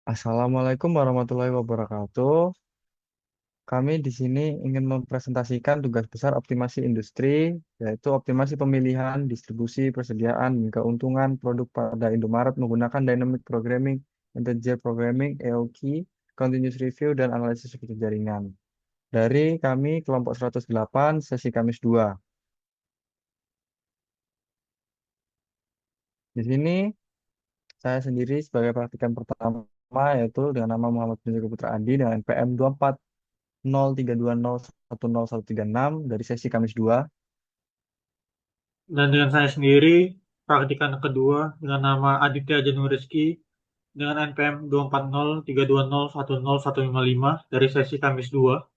Assalamualaikum warahmatullahi wabarakatuh. Kami di sini ingin mempresentasikan tugas besar optimasi industri, yaitu optimasi pemilihan, distribusi, persediaan, dan keuntungan produk pada Indomaret menggunakan Dynamic Programming, Integer Programming, EOQ, Continuous Review, dan analisis struktur jaringan. Dari kami kelompok 108, sesi Kamis 2. Di sini saya sendiri sebagai praktikan pertama, yaitu dengan nama Muhammad Bin Putra Adi dengan NPM 240320101136 dari sesi Kamis 2. Dan dengan saya sendiri, praktikan kedua dengan nama Aditya Janurizky dengan NPM 24032010155 dari sesi Kamis 2.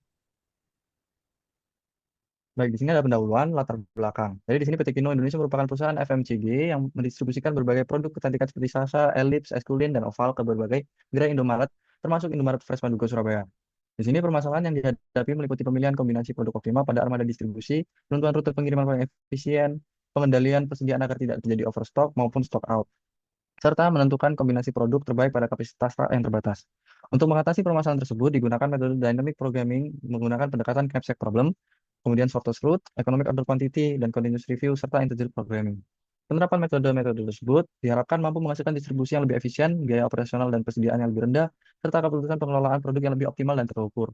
Baik, di sini ada pendahuluan latar belakang. Jadi di sini PT Kino Indonesia merupakan perusahaan FMCG yang mendistribusikan berbagai produk kecantikan seperti Sasa, Ellipse, Esculin, dan Oval ke berbagai gerai Indomaret, termasuk Indomaret Fresh Manduka Surabaya. Di sini permasalahan yang dihadapi meliputi pemilihan kombinasi produk optimal pada armada distribusi, penentuan rute pengiriman paling efisien, pengendalian persediaan agar tidak terjadi overstock maupun stock out, serta menentukan kombinasi produk terbaik pada kapasitas yang terbatas. Untuk mengatasi permasalahan tersebut, digunakan metode dynamic programming menggunakan pendekatan knapsack problem, kemudian sorted root, economic order quantity, dan continuous review, serta integer programming. Penerapan metode-metode tersebut diharapkan mampu menghasilkan distribusi yang lebih efisien, biaya operasional dan persediaan yang lebih rendah, serta keputusan pengelolaan produk yang lebih optimal dan terukur.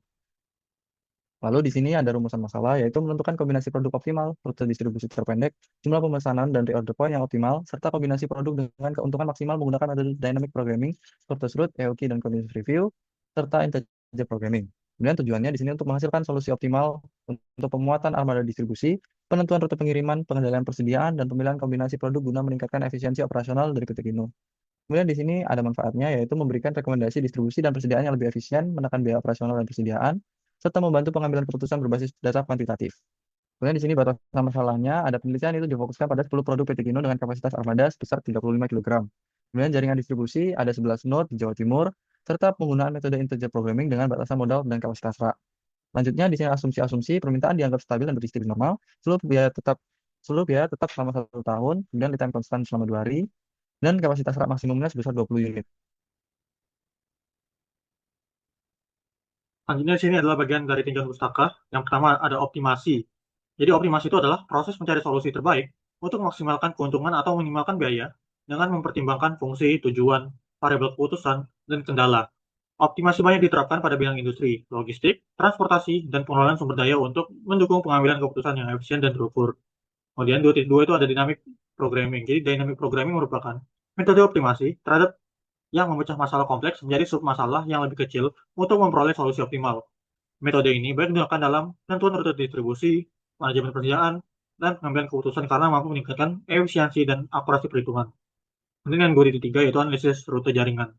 Lalu di sini ada rumusan masalah, yaitu menentukan kombinasi produk optimal, rute distribusi terpendek, jumlah pemesanan dan reorder point yang optimal, serta kombinasi produk dengan keuntungan maksimal menggunakan metode dynamic programming, sorted root, EOQ, dan continuous review, serta integer programming. Kemudian tujuannya di sini untuk menghasilkan solusi optimal untuk pemuatan armada distribusi, penentuan rute pengiriman, pengendalian persediaan, dan pemilihan kombinasi produk guna meningkatkan efisiensi operasional dari PT Kino. Kemudian di sini ada manfaatnya, yaitu memberikan rekomendasi distribusi dan persediaan yang lebih efisien, menekan biaya operasional dan persediaan, serta membantu pengambilan keputusan berbasis data kuantitatif. Kemudian di sini batasan masalahnya, ada penelitian itu difokuskan pada 10 produk PT Kino dengan kapasitas armada sebesar 35 kg. Kemudian jaringan distribusi ada 11 node di Jawa Timur, serta penggunaan metode integer programming dengan batasan modal dan kapasitas rak. Selanjutnya di sini asumsi-asumsi permintaan dianggap stabil dan beristirahat normal, seluruh biaya tetap selama 1 tahun, kemudian lead time konstan selama 2 hari, dan kapasitas rak maksimumnya sebesar 20 unit. Selanjutnya di sini adalah bagian dari tinjauan pustaka. Yang pertama ada optimasi. Jadi optimasi itu adalah proses mencari solusi terbaik untuk memaksimalkan keuntungan atau meminimalkan biaya dengan mempertimbangkan fungsi, tujuan, variabel keputusan, dan kendala. Optimasi banyak diterapkan pada bidang industri, logistik, transportasi, dan pengelolaan sumber daya untuk mendukung pengambilan keputusan yang efisien dan terukur. Kemudian 2.2 itu ada dynamic programming. Jadi dynamic programming merupakan metode optimasi terhadap yang memecah masalah kompleks menjadi submasalah yang lebih kecil untuk memperoleh solusi optimal. Metode ini baik digunakan dalam penentuan rute distribusi, manajemen persediaan, dan pengambilan keputusan karena mampu meningkatkan efisiensi dan akurasi perhitungan. Kemudian yang 2.3 yaitu analisis rute jaringan.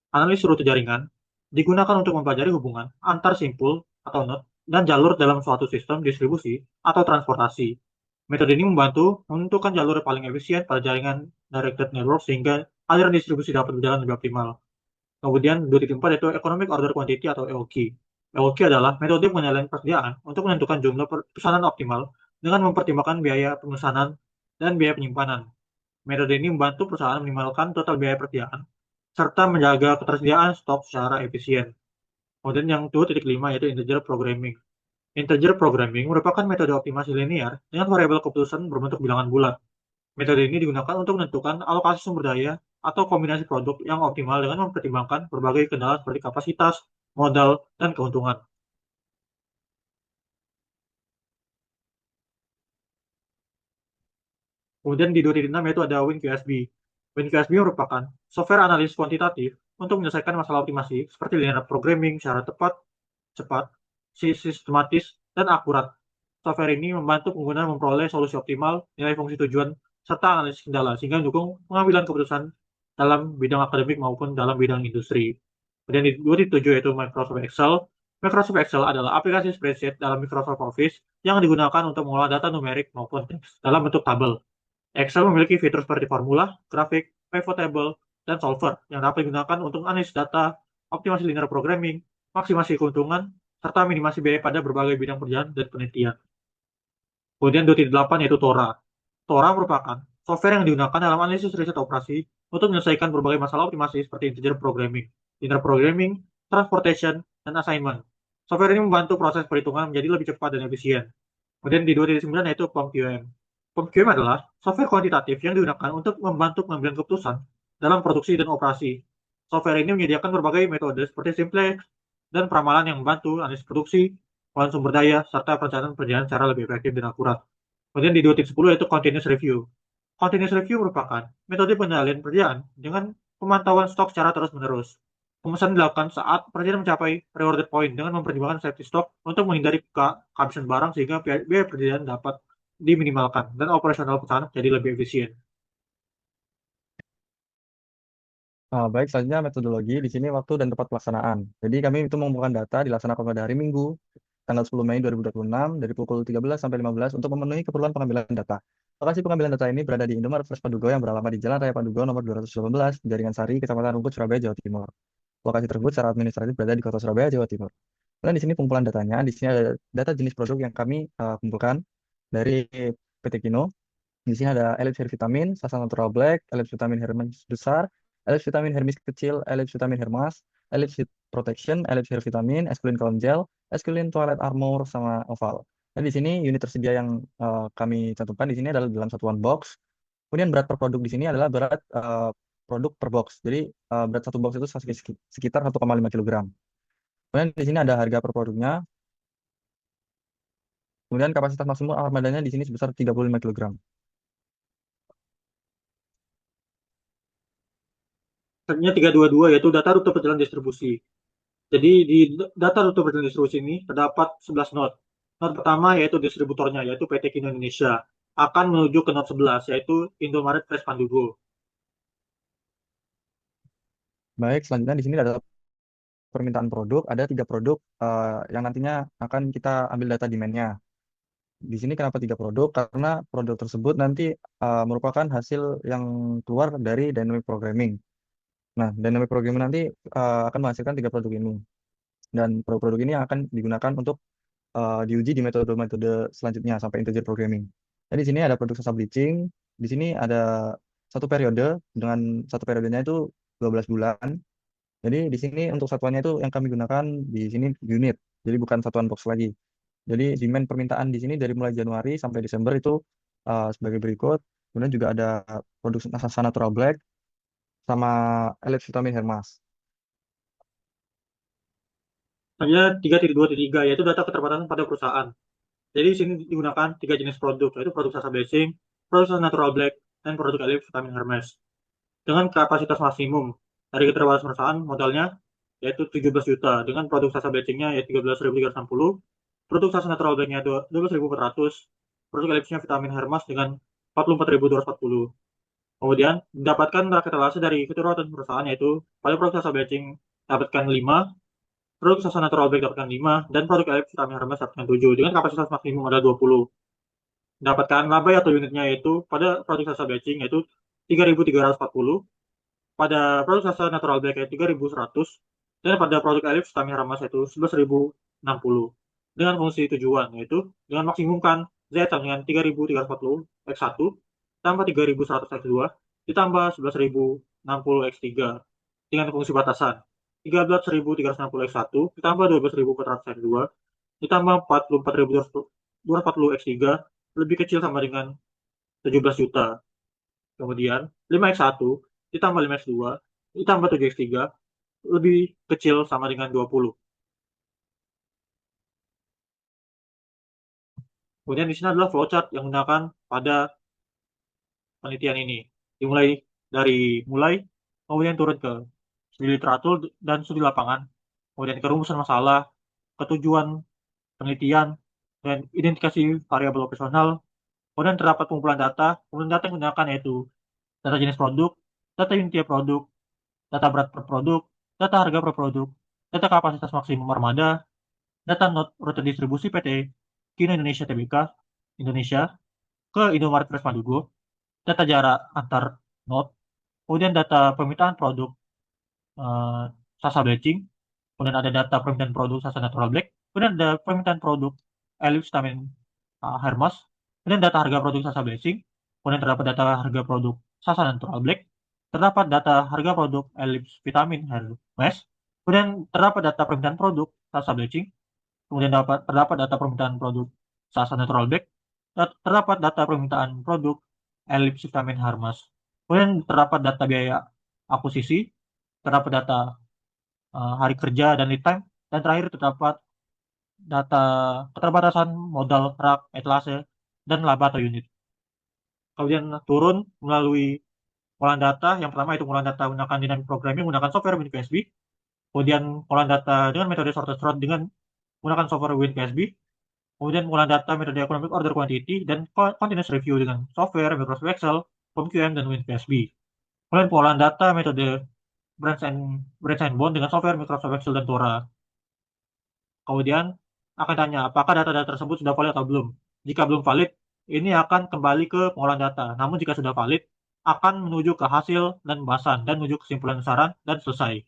Analisis rute jaringan digunakan untuk mempelajari hubungan antar simpul atau node dan jalur dalam suatu sistem distribusi atau transportasi. Metode ini membantu menentukan jalur yang paling efisien pada jaringan directed network sehingga aliran distribusi dapat berjalan lebih optimal. Kemudian 2.4 yaitu Economic Order Quantity atau EOQ. EOQ adalah metode pengendalian persediaan untuk menentukan jumlah pesanan optimal dengan mempertimbangkan biaya pemesanan dan biaya penyimpanan. Metode ini membantu perusahaan meminimalkan total biaya persediaan serta menjaga ketersediaan stok secara efisien. Kemudian yang 2.5 yaitu integer programming. Integer programming merupakan metode optimasi linear dengan variabel keputusan berbentuk bilangan bulat. Metode ini digunakan untuk menentukan alokasi sumber daya atau kombinasi produk yang optimal dengan mempertimbangkan berbagai kendala seperti kapasitas, modal, dan keuntungan. Kemudian di 2.6 yaitu ada WinQSB. WinQSB merupakan software analisis kuantitatif untuk menyelesaikan masalah optimasi seperti linear programming secara tepat, cepat, sistematis, dan akurat. Software ini membantu pengguna memperoleh solusi optimal, nilai fungsi tujuan, serta analisis kendala, sehingga mendukung pengambilan keputusan dalam bidang akademik maupun dalam bidang industri. Kemudian di 2.7 yaitu Microsoft Excel. Microsoft Excel adalah aplikasi spreadsheet dalam Microsoft Office yang digunakan untuk mengolah data numerik maupun teks dalam bentuk tabel. Excel memiliki fitur seperti formula, grafik, pivot table, dan solver yang dapat digunakan untuk analisis data, optimasi linear programming, maksimasi keuntungan, serta minimasi biaya pada berbagai bidang pekerjaan dan penelitian. Kemudian 2.8 yaitu Tora. Tora merupakan software yang digunakan dalam analisis riset operasi untuk menyelesaikan berbagai masalah optimasi seperti integer programming, linear programming, transportation, dan assignment. Software ini membantu proses perhitungan menjadi lebih cepat dan efisien. Kemudian di 2.9 yaitu POM-QM. POM-QM adalah software kuantitatif yang digunakan untuk membantu pengambilan keputusan dalam produksi dan operasi. Software ini menyediakan berbagai metode seperti simplex dan peramalan yang membantu analisis produksi, pengelolaan sumber daya, serta perencanaan perjalanan secara lebih efektif dan akurat. Kemudian di 2.10 yaitu continuous review. Continuous review merupakan metode pengendalian pekerjaan dengan pemantauan stok secara terus-menerus. Pemesanan dilakukan saat perjalanan mencapai reorder point dengan mempertimbangkan safety stock untuk menghindari kehabisan barang sehingga biaya perjalanan dapat diminimalkan dan operasional perusahaan jadi lebih efisien. Baik, selanjutnya metodologi di sini waktu dan tempat pelaksanaan. Jadi kami itu mengumpulkan data dilaksanakan pada hari Minggu, tanggal 10 Mei 2026 dari pukul 13 sampai 15 untuk memenuhi keperluan pengambilan data. Lokasi pengambilan data ini berada di Indomaret Fresh Padugo yang beralamat di Jalan Raya Padugo nomor 218, Jaringan Sari, Kecamatan Rungkut, Surabaya, Jawa Timur. Lokasi tersebut secara administratif berada di Kota Surabaya, Jawa Timur. Dan di sini pengumpulan datanya, di sini ada data jenis produk yang kami kumpulkan dari PT Kino. Di sini ada elips hair vitamin, Sasa Natural Black, elips vitamin Hermes besar, elips vitamin Hermes kecil, elips vitamin Hermas, elips Heat Protection, elips hair vitamin, Esculin Calm Gel, Esculin Toilet Armor, sama Oval. Dan di sini unit tersedia yang kami cantumkan di sini adalah dalam satuan box. Kemudian berat per produk di sini adalah berat produk per box. Jadi berat satu box itu sekitar 1,5 kilogram. Kemudian di sini ada harga per produknya. Kemudian kapasitas maksimum armadanya di sini sebesar 35 kilogram. Selanjutnya 322 yaitu data rute perjalanan distribusi. Jadi di data rute perjalanan distribusi ini terdapat 11 node. Node pertama yaitu distributornya, yaitu PT Kino Indonesia. Akan menuju ke node 11, yaitu Indomaret Fresh Pandugo. Baik, selanjutnya di sini ada permintaan produk, ada 3 produk yang nantinya akan kita ambil data demand-nya. Di sini kenapa 3 produk? Karena produk tersebut nanti merupakan hasil yang keluar dari dynamic programming. Nah, dynamic programming nanti akan menghasilkan 3 produk ini. Dan produk-produk ini akan digunakan untuk diuji di metode-metode selanjutnya sampai integer programming. Jadi di sini ada produk sasa bleaching. Di sini ada satu periode dengan satu periodenya itu 12 bulan. Jadi di sini untuk satuannya itu yang kami gunakan di sini unit. Jadi bukan satuan box lagi. Jadi demand permintaan di sini dari mulai Januari sampai Desember itu sebagai berikut. Kemudian juga ada produk Sasa Natural Black sama Elite Vitamin Hermas. Selanjutnya 3.2.3 yaitu data keterbatasan pada perusahaan. Jadi di sini digunakan 3 jenis produk, yaitu produk Sasa Blessing, produk Sasa Natural Black, dan produk Elite Vitamin Hermes. Dengan kapasitas maksimum dari keterbatasan perusahaan modalnya yaitu 17 juta, dengan produk Sasa Blessingnya yaitu 13.360, produk Sasa Natural Blacknya 12.400, produk Elipsnya Vitamin Hermas dengan 44.240. Kemudian mendapatkan rakyat etalase dari keterwakilan perusahaan yaitu pada produk Sasa Blessing dapatkan 5, produk Sasa Natural Black dapatkan 5, dan produk Elips Vitamin Hermes dapatkan 7 dengan kapasitas maksimum adalah 20. Mendapatkan laba atau unitnya yaitu pada produk Sasa Blessing yaitu 3.340, pada produk Sasa Natural Black yaitu 3.100, dan pada produk Elips Vitamin Hermes yaitu 11.060 dengan fungsi tujuan yaitu dengan maksimumkan Z dengan 3.340 X1 tambah 3.100 X2 ditambah 11.060 X3 dengan fungsi batasan 13.360 X1 ditambah 12.400 X2 ditambah 44.240 X3 lebih kecil sama dengan 17 juta. Kemudian 5X1 ditambah 5X2 ditambah 7X3 lebih kecil sama dengan 20. Kemudian di sini adalah flowchart yang menggunakan pada penelitian ini. Dimulai mulai kemudian turun ke studi literatur dan studi lapangan, kemudian ke rumusan masalah, ketujuan penelitian, dan identifikasi variabel operasional. Kemudian terdapat pengumpulan data, kemudian data yang digunakan yaitu data jenis produk, data unit tiap produk, data berat per produk, data harga per produk, data kapasitas maksimum armada, data node rute distribusi PT Kino Indonesia Tbk Indonesia ke Indomaret Fresh Madugo, data jarak antar node, kemudian data permintaan produk eh, Sasa Bleaching, kemudian ada data permintaan produk Sasa Natural Black, kemudian ada permintaan produk Elite Vitamin Hermas, kemudian data harga produk Sasa Blessing, kemudian terdapat data harga produk Sasa Natural Black, terdapat data harga produk Ellipse Vitamin Hermes, kemudian terdapat data permintaan produk Sasa Bleaching, kemudian terdapat data permintaan produk Sasa Natural Black, terdapat data permintaan produk Ellipse Vitamin Hermes, kemudian terdapat data biaya akuisisi, terdapat data hari kerja dan lead time, dan terakhir terdapat data keterbatasan modal rak, etalase, dan laba atau unit. Kemudian turun melalui pengolahan data, yang pertama itu pengolahan data menggunakan dynamic programming menggunakan software WinPSB, kemudian pengolahan data dengan metode sorted sort dengan menggunakan software WinPSB, kemudian pengolahan data metode economic order quantity, dan continuous review dengan software Microsoft Excel, POMQM, dan WinPSB. Kemudian pengolahan data metode branch and bond dengan software Microsoft Excel dan Tora. Kemudian akan tanya apakah data-data tersebut sudah valid atau belum. Jika belum valid, ini akan kembali ke pengolahan data. Namun jika sudah valid, akan menuju ke hasil dan pembahasan dan menuju kesimpulan saran dan selesai.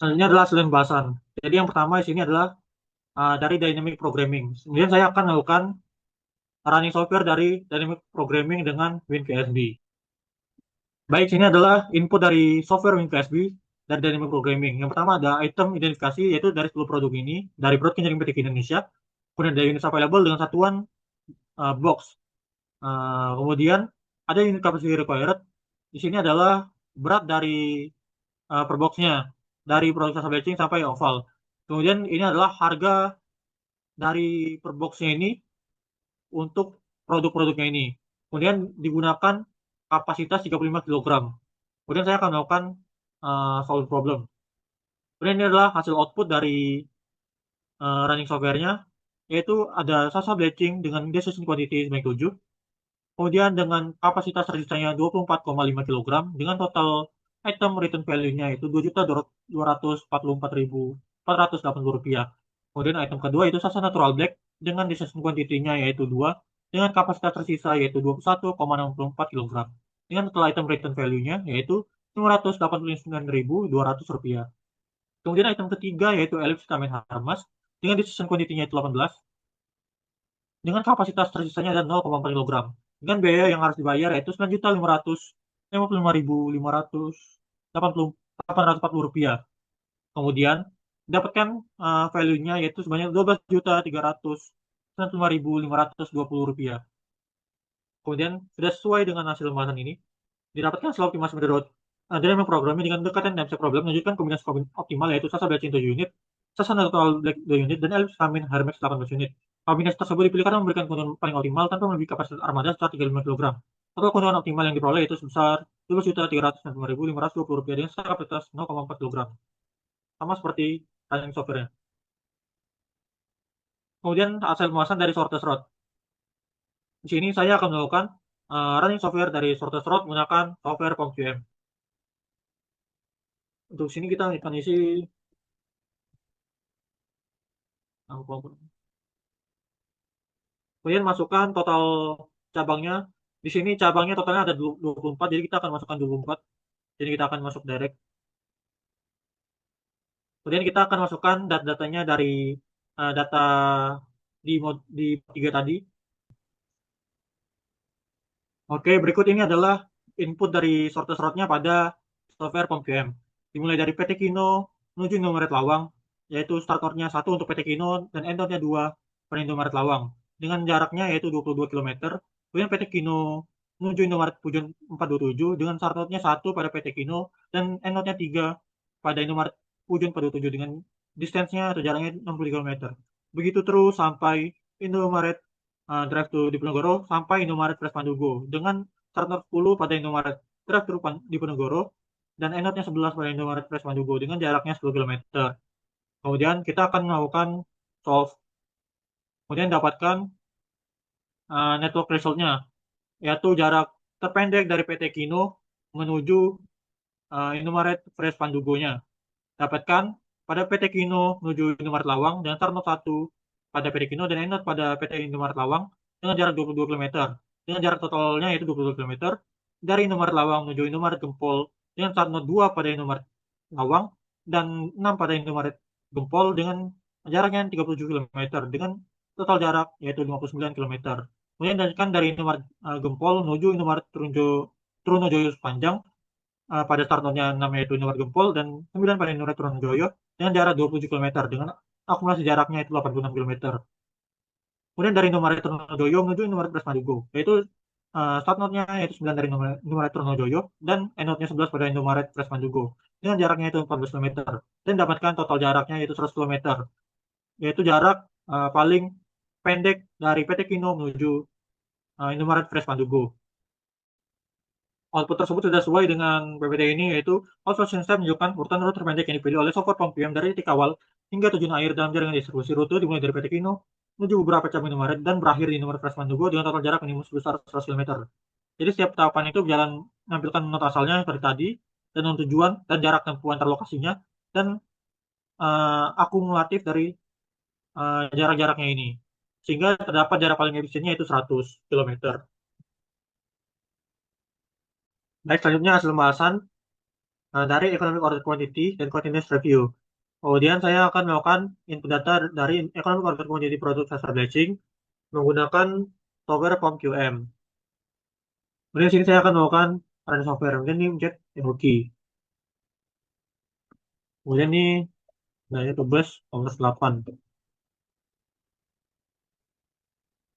Selanjutnya adalah hasil dan pembahasan. Jadi yang pertama di sini adalah dari dynamic programming. Kemudian saya akan melakukan running software dari dynamic programming dengan WinPSB. Baik, sini adalah input dari software WinPSB dari dynamic programming. Yang pertama ada item identifikasi, yaitu dari 10 produk ini, dari Broad Engineering PT Indonesia, kemudian ada unit available dengan satuan box. Kemudian ada unit capacity required. Di sini adalah berat dari per boxnya, dari produk Sasa Batching sampai oval. Kemudian ini adalah harga dari per boxnya ini untuk produk-produknya ini. Kemudian digunakan kapasitas 35 kg. Kemudian saya akan melakukan solve problem. Kemudian ini adalah hasil output dari running software-nya, yaitu ada Sasa Bleaching dengan decision quantity sebanyak 7, kemudian dengan kapasitas tersisanya 24,5 kg, dengan total item return value-nya itu Rp2.244.480. Kemudian item kedua itu Sasa Natural Black dengan decision quantity-nya yaitu 2, dengan kapasitas tersisa yaitu 21,64 kg, dengan total item return value-nya yaitu Rp589.200. Kemudian item ketiga yaitu Ellipse Vitamin Harmas dengan decision quantity-nya itu 18, dengan kapasitas tersisanya ada 0,4 kg, dengan biaya yang harus dibayar yaitu Rp9.555.840. Kemudian dapatkan value-nya yaitu sebanyak Rp12.395.520. Kemudian sudah sesuai dengan hasil pembahasan ini, didapatkan hasil optimasi menurut dynamic programming dengan dekatan dan problem menunjukkan kombinasi optimal yaitu Sasa Batching 7 unit, Sasa Natural Black 2 unit, dan Ellipse Vitamin Hermes 18 unit. Kombinasi tersebut dipilih karena memberikan keuntungan paling optimal tanpa melebihi kapasitas armada sebesar 35 kg. Total keuntungan optimal yang diperoleh yaitu sebesar Rp12.395.520 dengan kapasitas 0,4 kg. Sama seperti running software-nya. Kemudian hasil pembahasan dari sorted sort. Di sini saya akan melakukan running software dari sorted sort menggunakan software POMQM. Untuk sini kita akan isi kemudian masukkan total cabangnya. Di sini cabangnya totalnya ada 24, jadi kita akan masukkan 24. Jadi kita akan masuk direct. Kemudian kita akan masukkan data-datanya dari data di 3 tadi. Oke, berikut ini adalah input dari sorted sort-nya pada software POMQM. Dimulai dari PT Kino menuju Indomaret Lawang, yaitu start node-nya 1 untuk PT Kino dan end node-nya 2 pada Indomaret Lawang, dengan jaraknya yaitu 22 km. Kemudian PT Kino menuju Indomaret Pujon 427 dengan start node-nya 1 pada PT Kino dan end node-nya 3 pada Indomaret Pujon 427 dengan distance-nya atau jaraknya 60 km. Begitu terus sampai Indomaret Drive to Diponegoro sampai Indomaret Fresh Pandugo dengan start node 10 pada Indomaret Drive to Diponegoro dan end node-nya 11 pada Indomaret Fresh Pandugo dengan jaraknya 10 km. Kemudian kita akan melakukan solve. Kemudian dapatkan network result-nya, yaitu jarak terpendek dari PT Kino menuju Indomaret Fresh Pandugo-nya. Dapatkan pada PT Kino menuju Indomaret Lawang dan start node 1 pada PT Kino dan end node pada PT Indomaret Lawang dengan jarak 22 km. Dengan jarak totalnya yaitu 22 km dari Indomaret Lawang menuju Indomaret Gempol dengan start node 2 pada Indomaret Lawang dan 6 pada Indomaret Gempol dengan jaraknya 37 km dengan total jarak yaitu 59 km. Kemudian kan dari Indomaret Gempol menuju Indomaret Trunojoyo sepanjang pada start node-nya 6 yaitu Indomaret Gempol dan 9 pada Indomaret Trunojoyo dengan jarak 27 kilometer dengan akumulasi jaraknya itu 86 kilometer. Kemudian dari Indomaret Trunojoyo menuju Indomaret Presmadugo, yaitu start node-nya yaitu 9 dari Indomaret Trunojoyo dan end node-nya 11 pada Indomaret Presmadugo dengan jaraknya itu 14 kilometer dan dapatkan total jaraknya yaitu 100 kilometer, yaitu jarak paling pendek dari PT Kino menuju Indomaret Presmadugo. Output tersebut sudah sesuai dengan PPT ini, yaitu output step menunjukkan urutan rute terpendek yang dipilih oleh software POM-PM dari titik awal hingga tujuan akhir dalam jaringan distribusi rute dimulai dari PT Kino menuju beberapa cabang Indomaret dan berakhir di Indomaret Presmandugo dengan total jarak minimum sebesar 100 kilometer. Jadi setiap tahapan itu berjalan menampilkan not asalnya seperti tadi, dan non tujuan dan jarak tempuh antar lokasinya, dan akumulatif dari jarak-jaraknya ini. Sehingga terdapat jarak paling efisiennya yaitu 100 kilometer. Baik, selanjutnya hasil pembahasan dari Economic Order Quantity dan Continuous Review. Kemudian saya akan melakukan input data dari Economic Order Quantity produk sasar batching menggunakan software POM-QM. Kemudian di sini saya akan melakukan running software. Kemudian ini mencet hoki. Kemudian ini nanya ke bus 8.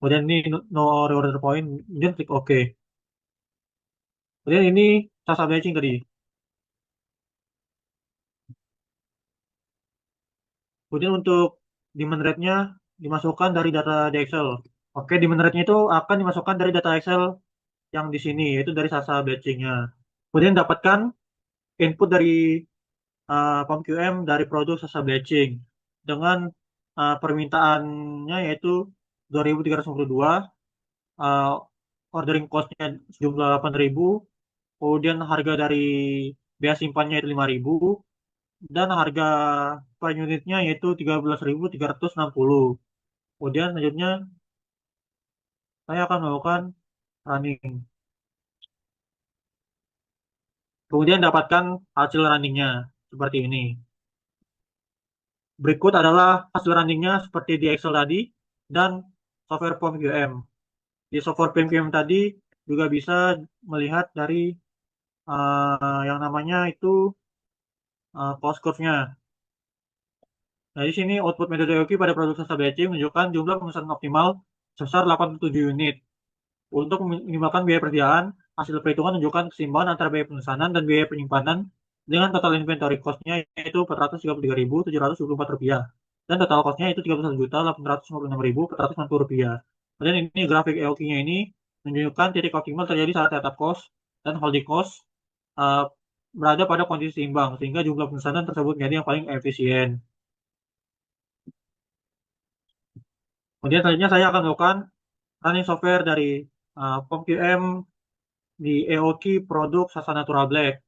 Kemudian ini no reorder point. Kemudian klik OK. Kemudian ini sasar batching tadi. Kemudian untuk demand rate-nya dimasukkan dari data di Excel. Oke, demand rate-nya itu akan dimasukkan dari data Excel yang di sini, yaitu dari sasa batching-nya. Kemudian dapatkan input dari POM-QM dari produk sasa batching dengan permintaannya yaitu 2.352, uh, ordering cost-nya sejumlah 8.000, kemudian harga dari biaya simpannya itu 5.000, dan harga per unitnya yaitu 13.360. Kemudian selanjutnya saya akan melakukan running. Kemudian dapatkan hasil runningnya seperti ini. Berikut adalah hasil runningnya seperti di Excel tadi dan software POM-QM. Di software POM-QM tadi juga bisa melihat dari yang namanya itu cost curve-nya. Nah, di sini output metode EOQ pada produk sasa batching menunjukkan jumlah pemesanan optimal sebesar 87 unit. Untuk meminimalkan biaya persediaan, hasil perhitungan menunjukkan keseimbangan antara biaya pemesanan dan biaya penyimpanan dengan total inventory cost-nya yaitu Rp433.724 dan total cost-nya itu Rp31.856.490. Kemudian ini grafik EOQ-nya ini menunjukkan titik optimal terjadi saat setup cost dan holding cost berada pada kondisi seimbang sehingga jumlah pemesanan tersebut menjadi yang paling efisien. Kemudian selanjutnya saya akan melakukan running software dari POM-QM di EOQ produk Sasa Natural Black.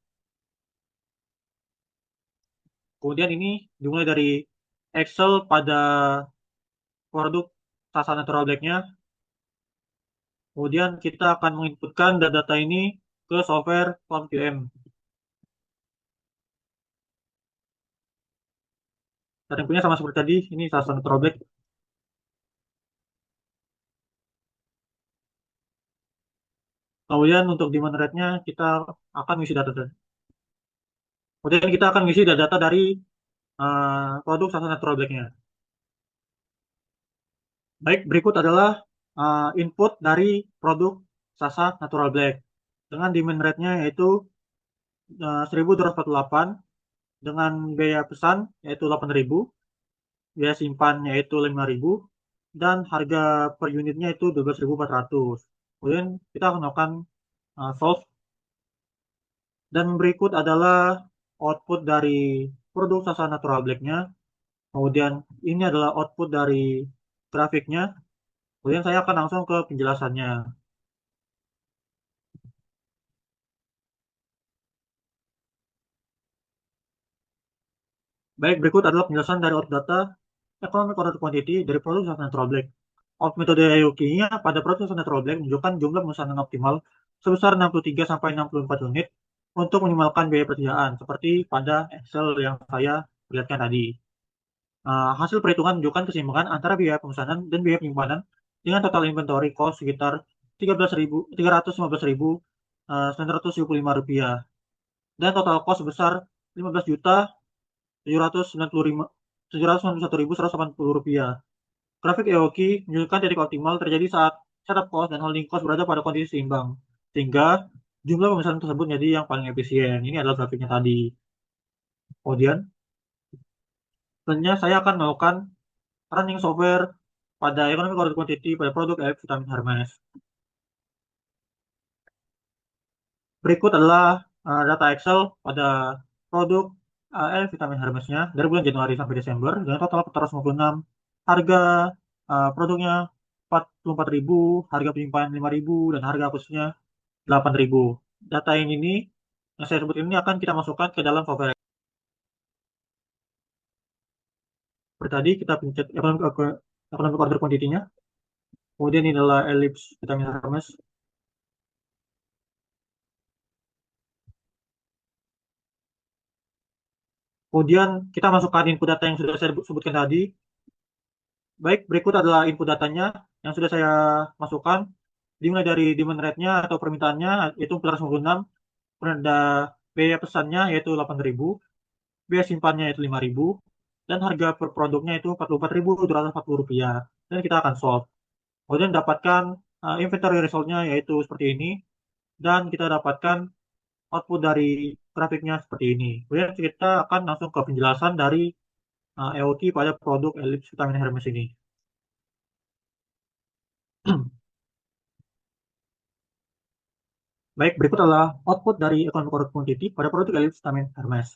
Kemudian ini dimulai dari Excel pada produk Sasa Natural Black-nya. Kemudian kita akan menginputkan data ini ke software POM-QM. Dan inputnya sama seperti tadi, ini Sasa Natural Black. Kemudian untuk demand rate-nya kita akan mengisi data. Kemudian kita akan mengisi data dari produk Sasa Natural Black-nya. Baik, berikut adalah input dari produk Sasa Natural Black dengan demand rate-nya yaitu 1.248 dengan biaya pesan yaitu 8.000, biaya simpan yaitu 5.000, dan harga per unitnya itu 12.400. Kemudian kita akan melakukan solve, dan berikut adalah output dari produk Sasa Natural Black-nya. Kemudian ini adalah output dari grafiknya. Kemudian saya akan langsung ke penjelasannya. Baik, berikut adalah penjelasan dari output data Economic Order Quantity dari produk Sasa Natural Black. Output metode EOQ-nya pada produk Sasa Natural Black menunjukkan jumlah pemesanan optimal sebesar 63-64 unit untuk minimalkan biaya persediaan, seperti pada Excel yang saya perlihatkan tadi. Hasil perhitungan menunjukkan keseimbangan antara biaya pemesanan dan biaya penyimpanan dengan total inventory cost sekitar 315.975 rupiah dan total cost sebesar 15.791.180 rupiah. Grafik EOQ menunjukkan titik optimal terjadi saat setup cost dan holding cost berada pada kondisi seimbang, sehingga jumlah pemesanan tersebut jadi yang paling efisien. Ini adalah grafiknya tadi. Kemudian, selanjutnya saya akan melakukan running software pada economic order quantity pada produk F vitamin Hermes. Berikut adalah data Excel pada produk L vitamin Hermesnya dari bulan Januari sampai Desember dengan total 456, harga produknya 44.000, harga penyimpanan 5.000 dan harga khususnya 8.000. Data ini yang saya sebut ini akan kita masukkan ke dalam software. Seperti tadi kita pencet economic order quantity-nya. Kemudian ini adalah ellipse vitamin Hermes. Kemudian kita masukkan input data yang sudah saya sebutkan tadi. Baik, berikut adalah input datanya yang sudah saya masukkan. Dimulai dari demand rate-nya atau permintaannya yaitu 496, kemudian ada biaya pesannya yaitu 8.000, biaya simpannya yaitu 5.000, dan harga per produknya itu Rp44.240. Dan kita akan solve. Kemudian dapatkan inventory result-nya yaitu seperti ini, dan kita dapatkan output dari grafiknya seperti ini. Kemudian kita akan langsung ke penjelasan dari EOQ pada produk Ellipse Vitamin Hermes ini. Baik, berikut adalah output dari economic order quantity pada produk Ellipse Vitamin Hermes.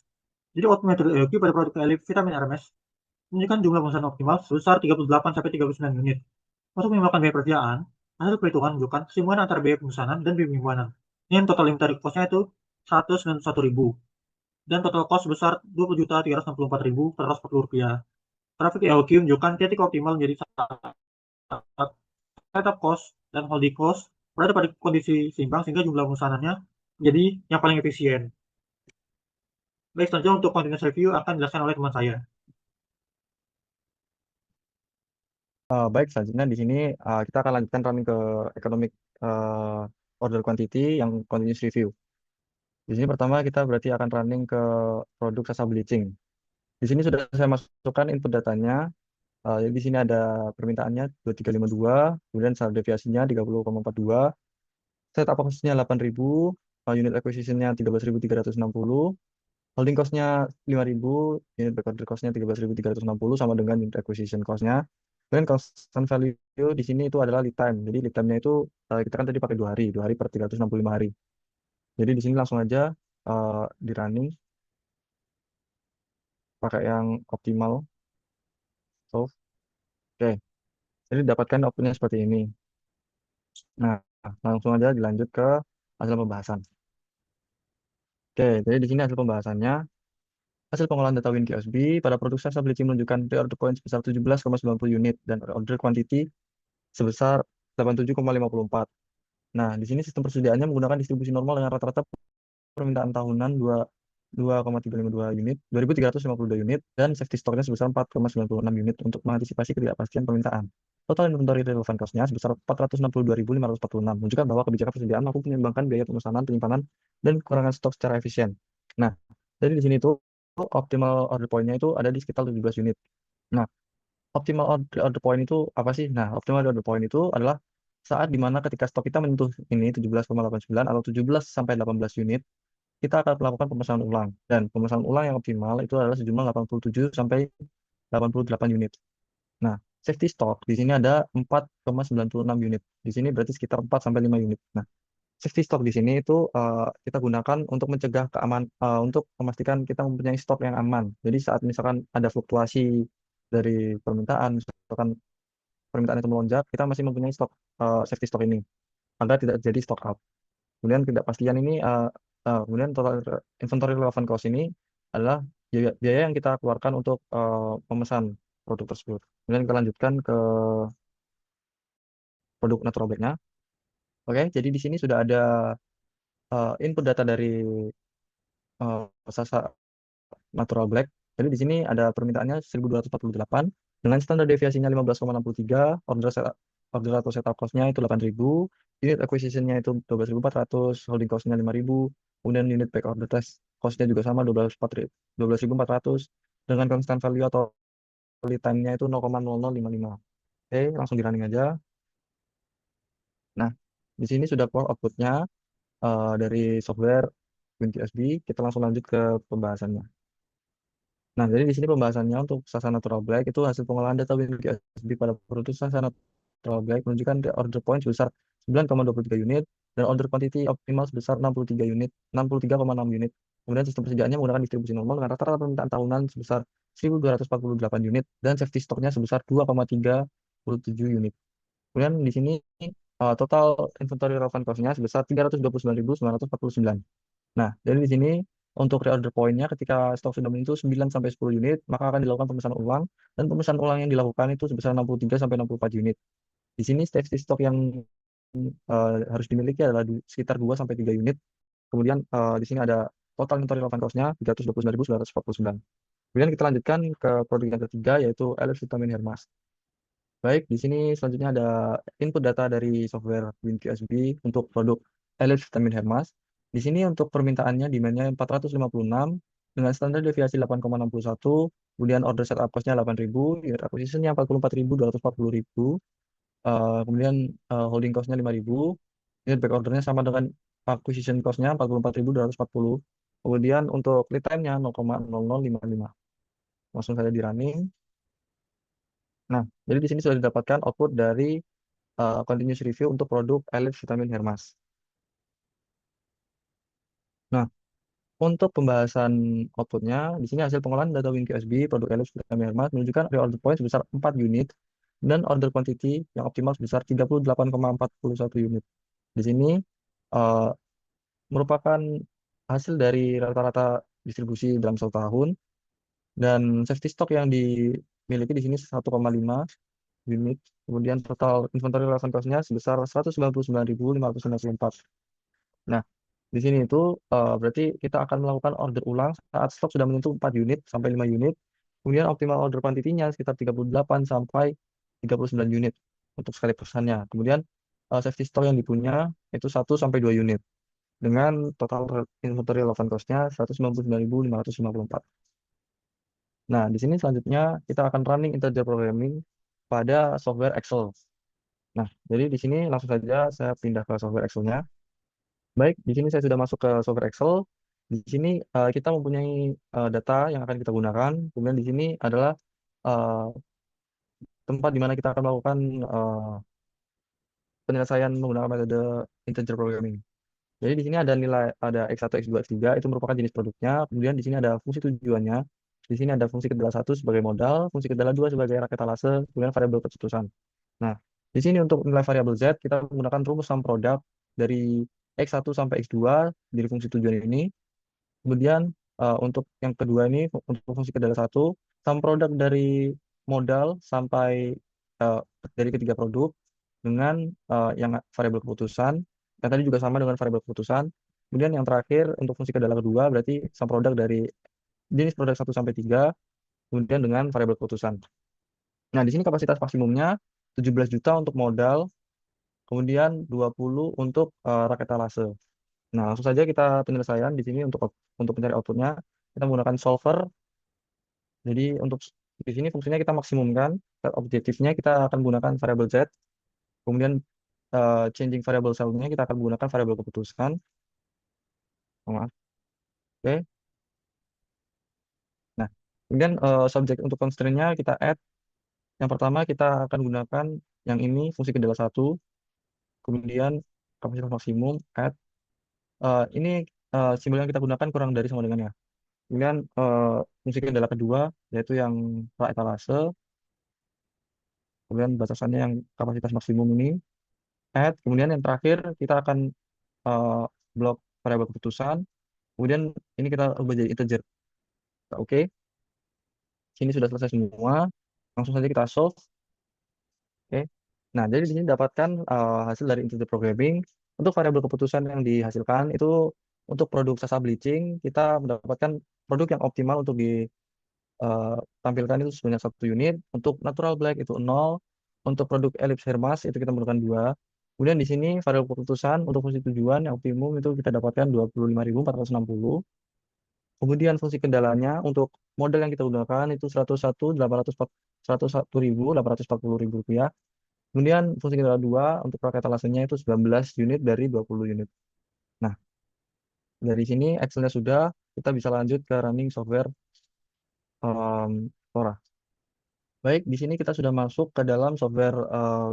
Jadi output metode EOQ pada produk Ellipse Vitamin Hermes menunjukkan jumlah pemesanan optimal sebesar 38 sampai 39 unit. Untuk minimalkan biaya persediaan, hasil perhitungan menunjukkan keseimbangan antara biaya pemesanan dan biaya penyimpanan. Ini total inventory cost-nya itu 191.000 dan total cost sebesar Rp20.364.140. Grafik EOQ menunjukkan titik optimal menjadi saat setup cost dan holding cost berada pada kondisi seimbang sehingga jumlah pemesanannya menjadi yang paling efisien. Baik, selanjutnya untuk continuous review akan dijelaskan oleh teman saya. Baik, selanjutnya di sini kita akan lanjutkan running ke economic order quantity yang continuous review. Di sini pertama kita berarti akan running ke produk Sasa Bleaching. Di sini sudah saya masukkan input datanya. Jadi di sini ada permintaannya 2352, kemudian saldo deviasinya 30,42, setup cost-nya 8.000, unit acquisition-nya 13.360, holding cost-nya 5.000, unit back order cost-nya 13.360 sama dengan unit acquisition cost-nya. Dan constant value di sini itu adalah lead time. Jadi lead time-nya itu kita kan tadi pakai 2 hari per 365 hari. Jadi di sini langsung aja di running pakai yang optimal. So, oke. Jadi dapatkan outputnya seperti ini. Nah, langsung aja dilanjut ke hasil pembahasan. Oke, jadi di sini hasil pembahasannya. Hasil pengolahan data WinKSB pada produk Sasa Bleaching menunjukkan pre-order point sebesar 17,90 unit dan order quantity sebesar 87,54. Nah, di sini sistem persediaannya menggunakan distribusi normal dengan rata-rata permintaan tahunan 2,352 unit, 2.352 unit, dan safety stoknya sebesar 4,96 unit untuk mengantisipasi ketidakpastian permintaan. Total inventory relevant cost-nya sebesar 462.546, menunjukkan bahwa kebijakan persediaan mampu menyeimbangkan biaya pemesanan, penyimpanan, dan kekurangan stok secara efisien. Nah, jadi di sini tuh optimal order point-nya itu ada di sekitar 17 unit. Nah, optimal order point itu apa sih? Nah, optimal order point itu adalah saat dimana ketika stok kita menyentuh ini 17,89 atau 17 sampai 18 unit, kita akan melakukan pemesanan ulang. Dan pemesanan ulang yang optimal itu adalah sejumlah 87 sampai 88 unit. Nah, safety stock di sini ada 4,96 unit. Di sini berarti sekitar 4 sampai 5 unit. Nah, safety stock di sini itu kita gunakan untuk mencegah untuk memastikan kita mempunyai stok yang aman. Jadi saat misalkan ada fluktuasi dari permintaan, misalkan permintaan itu melonjak, kita masih mempunyai stok safety stock ini agar tidak terjadi stock up. Kemudian ketidakpastian ini, kemudian total inventory relevant cost ini adalah biaya yang kita keluarkan untuk memesan produk tersebut. Kemudian kita lanjutkan ke produk natural black-nya. Oke, jadi di sini sudah ada input data dari Sasa natural black. Jadi di sini ada permintaannya 1.248 dengan standar deviasinya 15,63, order atau setup cost-nya itu 8.000, unit acquisition-nya itu 12.400, holding cost-nya 5.000, kemudian unit back order test cost-nya juga sama 12.400 dengan constant value atau lead time-nya itu 0,0055. Oke, langsung di running aja. Nah, di sini sudah keluar output-nya dari software WinQSB. Kita langsung lanjut ke pembahasannya. Nah, jadi di sini pembahasannya untuk Sasa Natural Black itu hasil pengolahan data WinQSB pada produk Sasa Natural Black menunjukkan order point sebesar 9,23 unit dan order quantity optimal sebesar 63 unit, 63,6 unit. Kemudian sistem persediaannya menggunakan distribusi normal dengan rata-rata permintaan tahunan sebesar 1.248 unit dan safety stoknya sebesar 2,37 unit. Kemudian di sini total inventory relevant cost-nya sebesar 329.949. Nah, jadi di sini untuk reorder point-nya ketika stok sudah menyentuh 9 sampai 10 unit, maka akan dilakukan pemesanan ulang dan pemesanan ulang yang dilakukan itu sebesar 63 sampai 64 unit. Di sini safety stock yang harus dimiliki adalah sekitar 2 sampai 3 unit. Kemudian di sini ada total inventory relevant cost-nya 329.949. Kemudian kita lanjutkan ke produk yang ketiga yaitu LF Vitamin Hermas. Baik, di sini selanjutnya ada input data dari software WinQSB untuk produk Elite Vitamin Hermas. Di sini untuk permintaannya demand-nya 456 dengan standar deviasi 8,61, kemudian order setup cost-nya 8.000, unit acquisition-nya 44.240.000, kemudian holding cost-nya 5.000, unit back order-nya sama dengan acquisition cost-nya 44.240. Kemudian untuk lead time-nya 0,0055. Langsung saja di running. Nah, jadi di sini sudah didapatkan output dari continuous review untuk produk Elite Vitamin Hermas. Nah, untuk pembahasan outputnya, di sini hasil pengolahan data WinQSB produk Elite Vitamin Hermas menunjukkan reorder point sebesar 4 unit dan order quantity yang optimal sebesar 38,41 unit. Di sini eh, merupakan hasil dari rata-rata distribusi dalam satu tahun dan safety stock yang dimiliki di sini 1,5 unit. Kemudian total inventory relevant cost-nya sebesar 199.594. Nah, di sini itu berarti kita akan melakukan order ulang saat stok sudah menyentuh 4 unit sampai 5 unit. Kemudian optimal order quantity-nya sekitar 38 sampai 39 unit untuk sekali pesannya. Kemudian safety stock yang dipunya itu 1 sampai 2 unit dengan total inventory relevant cost-nya 199.554. Nah, di sini selanjutnya kita akan running integer programming pada software Excel. Nah, jadi di sini langsung saja saya pindah ke software Excel-nya. Baik, di sini saya sudah masuk ke software Excel. Di sini kita mempunyai data yang akan kita gunakan. Kemudian di sini adalah eh, tempat di mana kita akan melakukan penyelesaian menggunakan metode integer programming. Jadi di sini ada nilai ada X1, X2, X3 itu merupakan jenis produknya. Kemudian di sini ada fungsi tujuannya. Di sini ada fungsi kendala satu sebagai modal, fungsi kendala dua sebagai raket etalase, kemudian variabel keputusan. Nah, di sini untuk nilai variabel Z kita menggunakan rumus sum produk dari X1 sampai X2 dari fungsi tujuan ini. Kemudian untuk yang kedua ini untuk fungsi kendala satu, sum produk dari modal sampai eh, dari ketiga produk dengan yang variabel keputusan. Yang tadi juga sama dengan variabel keputusan. Kemudian yang terakhir untuk fungsi kendala kedua berarti sum produk dari jenis produk 1 sampai 3 kemudian dengan variabel keputusan. Nah, di sini kapasitas maksimumnya 17 juta untuk modal, kemudian 20 untuk raket etalase. Nah, langsung saja kita penyelesaian di sini untuk mencari outputnya. Kita menggunakan solver. Jadi untuk di sini fungsinya kita maksimumkan. Objektifnya kita akan menggunakan variabel Z. Kemudian changing variable cell-nya kita akan menggunakan variabel keputusan. Oh, maaf. Oke. Nah, kemudian subjek untuk constraint-nya kita add. Yang pertama kita akan gunakan yang ini fungsi kendala satu. Kemudian kapasitas maksimum add. Ini simbol yang kita gunakan kurang dari sama dengannya. Kemudian fungsi kendala kedua yaitu yang pra etalase. Kemudian batasannya yang kapasitas maksimum ini add. Kemudian yang terakhir kita akan eh, blok variabel keputusan. Kemudian ini kita ubah jadi integer. Oke, sini sudah selesai semua. Langsung saja kita solve. Oke. Nah, jadi di sini dapatkan hasil dari integer programming. Untuk variabel keputusan yang dihasilkan itu untuk produk Sasa Bleaching kita mendapatkan produk yang optimal untuk ditampilkan itu sebanyak 1 unit. Untuk Natural Black itu 0. untuk produk elips Hermas itu kita menggunakan dua. Kemudian di sini variabel keputusan untuk fungsi tujuan yang optimum itu kita dapatkan 25.460. Kemudian fungsi kendalanya untuk model yang kita gunakan itu 101.840 rupiah. Kemudian fungsi kendala 2 untuk paket etalasenya itu 19 unit dari 20 unit. Nah, dari sini Excel-nya sudah, kita bisa lanjut ke running software Tora. Baik, di sini kita sudah masuk ke dalam software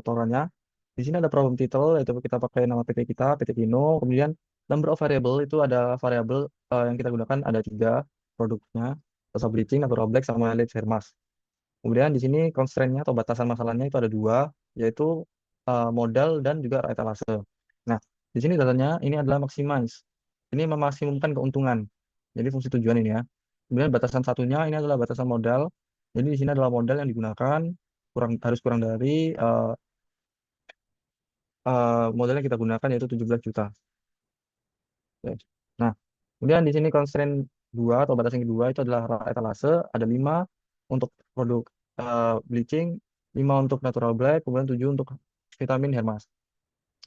Toranya. Di sini ada problem title, yaitu kita pakai nama PT kita, PT Kino. Kemudian number of variable itu ada variabel yang kita gunakan ada tiga produknya, Tosa Bleaching, Natural Black, sama Elite Hermas. Kemudian di sini constraint-nya atau batasan masalahnya itu ada dua, yaitu modal dan juga etalase. Nah, di sini datanya ini adalah maximize. Ini memaksimumkan keuntungan. Jadi fungsi tujuan ini ya. Kemudian batasan satunya ini adalah batasan modal. Jadi di sini adalah modal yang digunakan harus kurang dari modal yang kita gunakan yaitu 17 juta. Oke. Nah, kemudian di sini constraint dua atau batasan kedua itu adalah etalase ada 5 untuk produk bleaching, 5 untuk natural black, kemudian 7 untuk vitamin Hermas.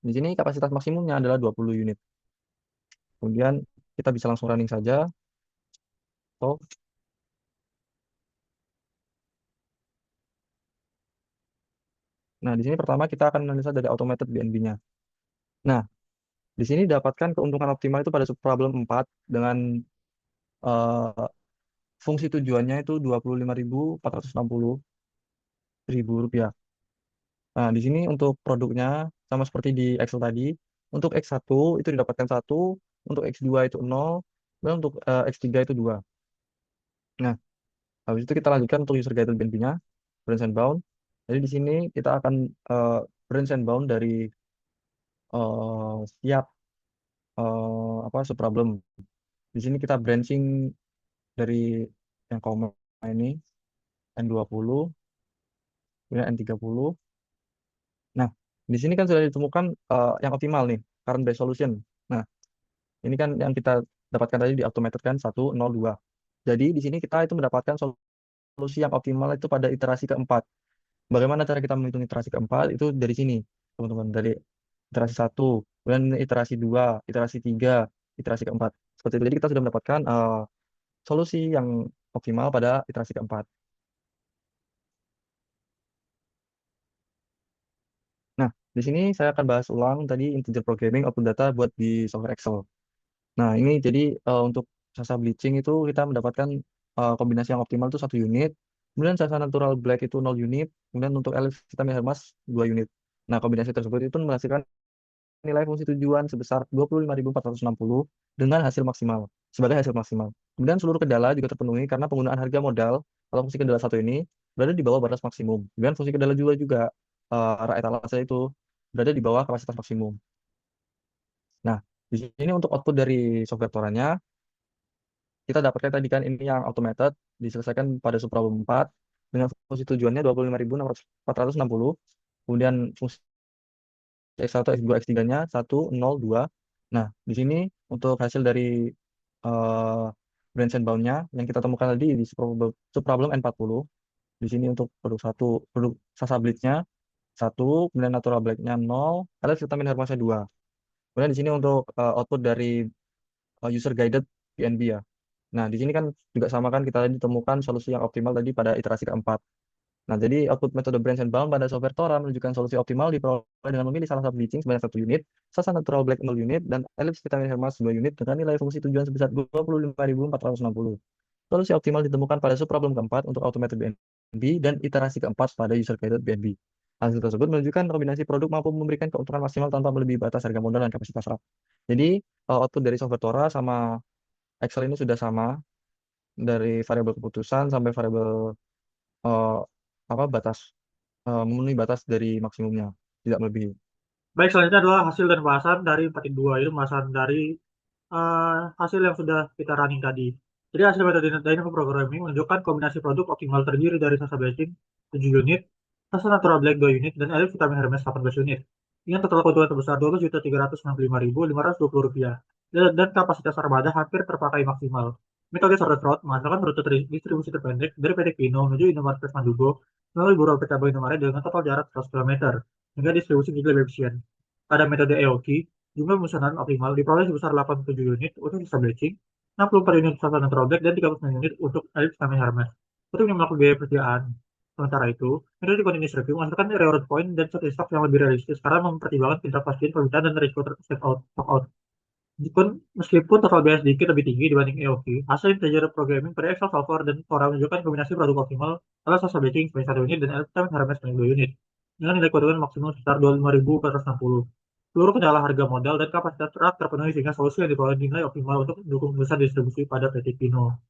Di sini kapasitas maksimumnya adalah 20 unit. Kemudian kita bisa langsung running saja. So, nah, di sini pertama kita akan analisa dari automated BNB-nya. Nah, di sini dapatkan keuntungan optimal itu pada subproblem 4 dengan eh, fungsi tujuannya itu 25.460 rupiah. Nah, di sini untuk produknya sama seperti di Excel tadi. Untuk X1 itu didapatkan satu, untuk X2 itu 0, dan untuk X3 itu 2. Nah, habis itu kita lanjutkan untuk user guided BNB-nya, branch and bound. Jadi di sini kita akan branch and bound dari setiap apa subproblem. Di sini kita branching dari yang koma ini N20, kemudian N30. Nah, di sini kan sudah ditemukan yang optimal nih, current base solution. Nah, ini kan yang kita dapatkan tadi di automated kan 102. Jadi di sini kita itu mendapatkan solusi yang optimal itu pada iterasi keempat. Bagaimana cara kita menghitung iterasi keempat? Itu dari sini, teman-teman. Dari iterasi satu, kemudian iterasi dua, iterasi tiga, iterasi keempat. Seperti itu. Jadi kita sudah mendapatkan solusi yang optimal pada iterasi keempat. Nah, di sini saya akan bahas ulang tadi integer programming output data buat di software Excel. Nah, ini jadi untuk sasa bleaching itu kita mendapatkan kombinasi yang optimal itu 1 unit. Kemudian sasa natural black itu 0 unit. Kemudian untuk elif vitamin hermas 2 unit. Nah, kombinasi tersebut itu menghasilkan nilai fungsi tujuan sebesar 25.460 dengan hasil maksimal, sebagai hasil maksimal. Kemudian seluruh kendala juga terpenuhi karena penggunaan harga modal atau fungsi kendala satu ini berada di bawah batas maksimum. Kemudian fungsi kendala juga arah etalase itu berada di bawah kapasitas maksimum. Nah, di sini untuk output dari software Toranya, kita dapatkan tadi kan ini yang automated, diselesaikan pada subproblem 4, dengan fungsi tujuannya 25.460, kemudian fungsi X1, X2, X3-nya 102. Nah, di sini untuk hasil dari eh branch and bound-nya yang kita temukan tadi di subproblem N40, di sini untuk produk satu, produk Sasa Bleach-nya 1, kemudian Natural Black-nya 0, ada vitamin Hermasnya 2. Kemudian di sini untuk output dari user guided PNB ya. Nah, di sini kan juga sama kan kita tadi temukan solusi yang optimal tadi pada iterasi keempat. Nah, jadi output metode branch and bound pada software Tora menunjukkan solusi optimal diperoleh dengan memilih salah satu bleaching sebanyak 1 unit, Sasa Natural Black 0 unit, dan Ellipse Vitamin Hermas 2 unit dengan nilai fungsi tujuan sebesar 25.460. Solusi optimal ditemukan pada subproblem keempat untuk automated BNB dan iterasi keempat pada user guided BNB. Hasil tersebut menunjukkan kombinasi produk mampu memberikan keuntungan maksimal tanpa melebihi batas harga modal dan kapasitas rak. Jadi, output dari software Tora sama Excel ini sudah sama dari variabel keputusan sampai variabel eh, apa batas memenuhi batas dari maksimumnya, tidak melebihi. Baik, selanjutnya adalah hasil dan bahasan dari 4.2, itu bahasan dari hasil yang sudah kita running tadi. Jadi hasil metode dynamic programming menunjukkan kombinasi produk optimal terdiri dari Sasa Bleaching 7 unit, Sasa Natural Black 2 unit, dan Elite Vitamin Hermes 18 unit. Dengan total keuntungan terbesar 12.365.520 rupiah. Dan kapasitas armada hampir terpakai maksimal. Metode shortcut route menghasilkan rute distribusi terpendek dari PT Pino menuju Indomaret Mandugo melalui beberapa cabang Indomaret dengan total jarak 100 km, hingga distribusi juga lebih efisien. Pada metode EOQ, jumlah pemesanan optimal diperoleh sebesar 87 unit untuk sisa bleaching, 64 unit sasa neutral black, dan 39 unit untuk elip vitamin Hermes. Untuk minimalkan biaya persediaan. Sementara itu, metode continuous review menghasilkan reorder point dan stok stok yang lebih realistis karena mempertimbangkan tingkat pasien permintaan dan risiko stock out. Meskipun total biaya sedikit lebih tinggi dibanding EOQ, hasil integer programming pada Excel Solver dan Fora menunjukkan kombinasi produk optimal adalah salsa batching sebanyak 1 unit dan LPM Hermes sebanyak 2 unit, dengan nilai keuntungan maksimum sekitar 25.460. Seluruh kendala harga modal dan kapasitas rak terpenuhi sehingga solusi yang diperoleh dinilai optimal untuk mendukung besar distribusi pada PT Pino.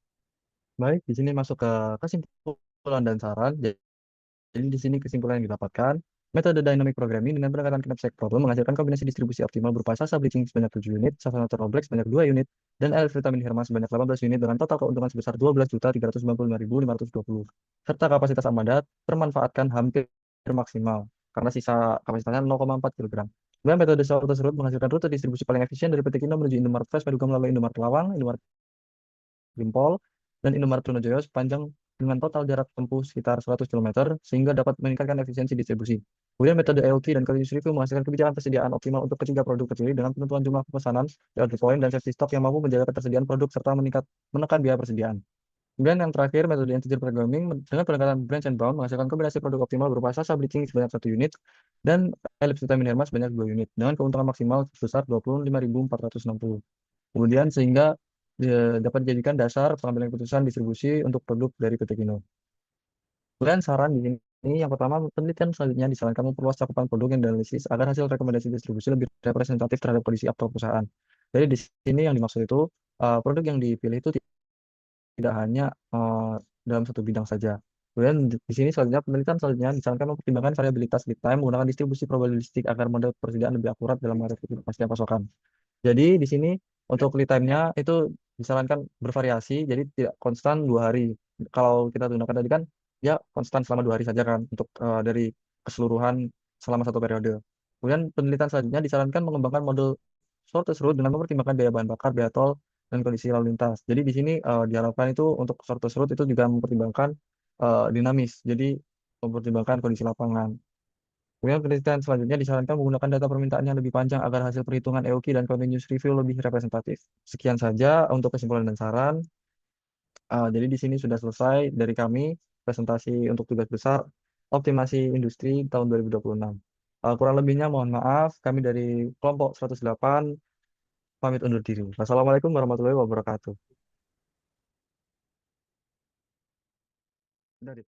Baik, di sini masuk ke kesimpulan dan saran. Jadi di sini kesimpulan yang didapatkan, metode dynamic programming dengan pendekatan knapsack problem menghasilkan kombinasi distribusi optimal berupa sasa bleaching sebanyak 7 unit, sasa natural black sebanyak 2 unit, dan L vitamin Herma sebanyak 18 unit dengan total keuntungan sebesar 12.395.520, serta kapasitas armada termanfaatkan hampir maksimal karena sisa kapasitasnya 0,4 kg. Kemudian metode sorter tersebut menghasilkan rute distribusi paling efisien dari PT Kino menuju Indomaret Fresh Paduka melalui Indomaret Lawang, Indomaret Gempol, dan Indomaret Trunojoyo sepanjang dengan total jarak tempuh sekitar 100 km sehingga dapat meningkatkan efisiensi distribusi. Kemudian metode EOQ dan continuous review menghasilkan kebijakan persediaan optimal untuk ketiga produk terpilih dengan penentuan jumlah pemesanan, order point, dan safety stock yang mampu menjaga ketersediaan produk serta menekan biaya persediaan. Kemudian yang terakhir, metode integer programming dengan pendekatan branch and bound menghasilkan kombinasi produk optimal berupa sasa bleaching sebanyak 1 unit dan ellipse vitamin Hermas sebanyak 2 unit dengan keuntungan maksimal sebesar 25.460. Kemudian sehingga dapat dijadikan dasar pengambilan keputusan distribusi untuk produk dari PT Kino. Kemudian saran di sini yang pertama, penelitian selanjutnya disarankan memperluas cakupan produk yang dianalisis agar hasil rekomendasi distribusi lebih representatif terhadap kondisi aktual perusahaan. Jadi di sini yang dimaksud itu produk yang dipilih itu tidak hanya dalam satu bidang saja. Kemudian di sini selanjutnya penelitian selanjutnya disarankan mempertimbangkan variabilitas lead time menggunakan distribusi probabilistik agar model persediaan lebih akurat dalam menghadapi kepastian pasokan. Jadi di sini untuk lead time-nya itu disarankan bervariasi, jadi tidak konstan 2 hari. Kalau kita gunakan tadi kan ya konstan selama 2 hari saja kan untuk dari keseluruhan selama satu periode. Kemudian penelitian selanjutnya disarankan mengembangkan model shortest route dengan mempertimbangkan biaya bahan bakar, biaya tol, dan kondisi lalu lintas. Jadi di sini diharapkan itu untuk shortest route itu juga mempertimbangkan dinamis, jadi mempertimbangkan kondisi lapangan. Kemudian penelitian selanjutnya disarankan menggunakan data permintaan yang lebih panjang agar hasil perhitungan EOQ dan continuous review lebih representatif. Sekian saja untuk kesimpulan dan saran. Jadi di sini sudah selesai dari kami presentasi untuk tugas besar optimasi industri tahun 2026. Kurang lebihnya mohon maaf, kami dari kelompok 108 pamit undur diri. Wassalamualaikum warahmatullahi wabarakatuh. Udah, Dit.